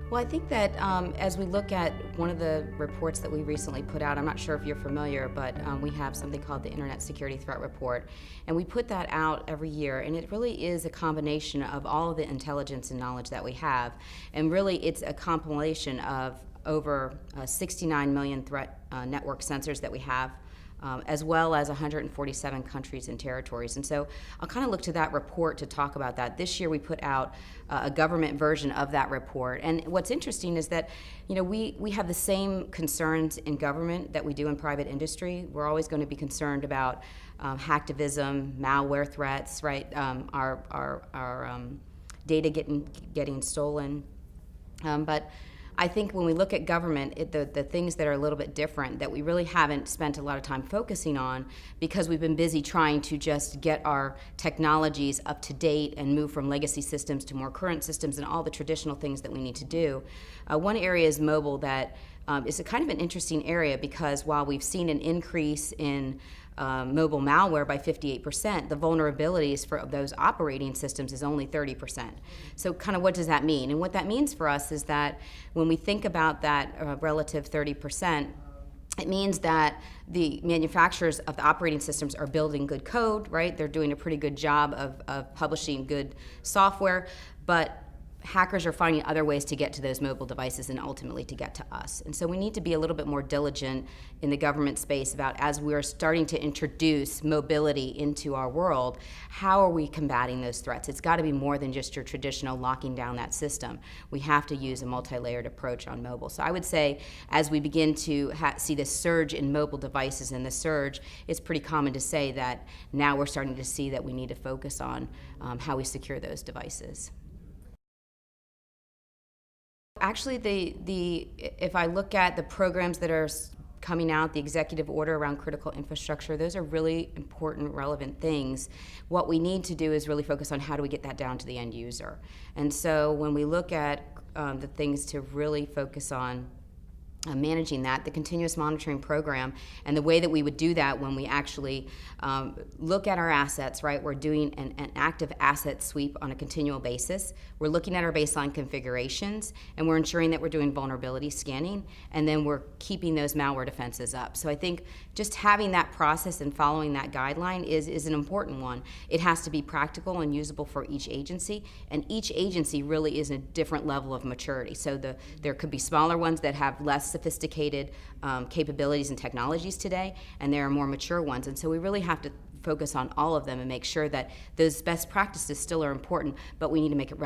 Well, I think that as we look at one of the reports that we recently put out, I'm not sure if you're familiar, but we have something called the Internet Security Threat Report, and we put that out every year, and it really is a combination of all of the intelligence and knowledge that we have, and really it's a compilation of over 69 million threat network sensors that we have, as well as 147 countries and territories. And so I'll kind of look to that report to talk about that. This year we put out a government version of that report. And what's interesting is that, we have the same concerns in government that we do in private industry. We're always going to be concerned about hacktivism, malware threats, right? Our data getting stolen. But I think when we look at government, the things that are a little bit different that we really haven't spent a lot of time focusing on because we've been busy trying to just get our technologies up to date and move from legacy systems to more current systems and all the traditional things that we need to do. One area is mobile that is a kind of an interesting area because while we've seen an increase in mobile malware by 58%, the vulnerabilities for those operating systems is only 30%. So kind of what does that mean? And what that means for us is that when we think about that relative 30%, it means that the manufacturers of the operating systems are building good code, right? They're doing a pretty good job of publishing good software, but hackers are finding other ways to get to those mobile devices and ultimately to get to us. And so we need to be a little bit more diligent in the government space about as we're starting to introduce mobility into our world, how are we combating those threats? It's got to be more than just your traditional locking down that system. We have to use a multi-layered approach on mobile. So I would say as we begin to see this surge in mobile devices and the surge, it's pretty common to say that now we're starting to see that we need to focus on how we secure those devices. Actually, if I look at the programs that are coming out, the executive order around critical infrastructure, those are really important, relevant things. What we need to do is really focus on how do we get that down to the end user. And so when we look at the things to really focus on managing that, the continuous monitoring program, and the way that we would do that when we actually look at our assets, right? We're doing an active asset sweep on a continual basis. We're looking at our baseline configurations, and we're ensuring that we're doing vulnerability scanning, and then we're keeping those malware defenses up. So I think just having that process and following that guideline is an important one. It has to be practical and usable for each agency, and each agency really is a different level of maturity. So there could be smaller ones that have less sophisticated capabilities and technologies today, and there are more mature ones. And so we really have to focus on all of them and make sure that those best practices still are important, but we need to make it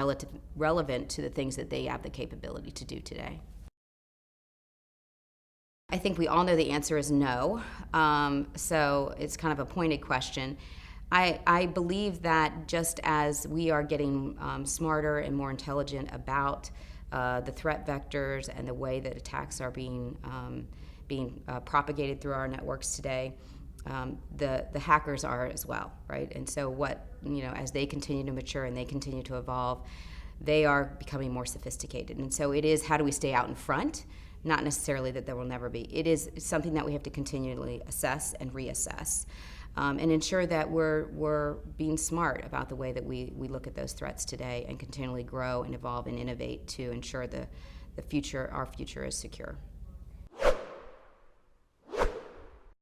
relevant to the things that they have the capability to do today. I think we all know the answer is no, so it's kind of a pointed question. I believe that just as we are getting smarter and more intelligent about the threat vectors and the way that attacks are being propagated through our networks today, the hackers are as well, right? And so as they continue to mature and they continue to evolve, they are becoming more sophisticated. And so it is, how do we stay out in front? Not necessarily that there will never be. It is something that we have to continually assess and reassess. And ensure that we're being smart about the way that we look at those threats today and continually grow and evolve and innovate to ensure our future is secure.